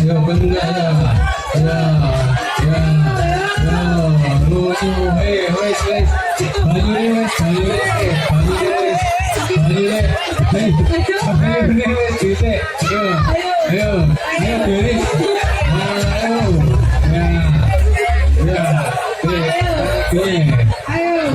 Ya benar ya. Ya. Ya. Ya. Lucu. Wes. Baju wes. Bener gitu. Ayo. Diri. Ayo. Ya. Ayo. Ayo.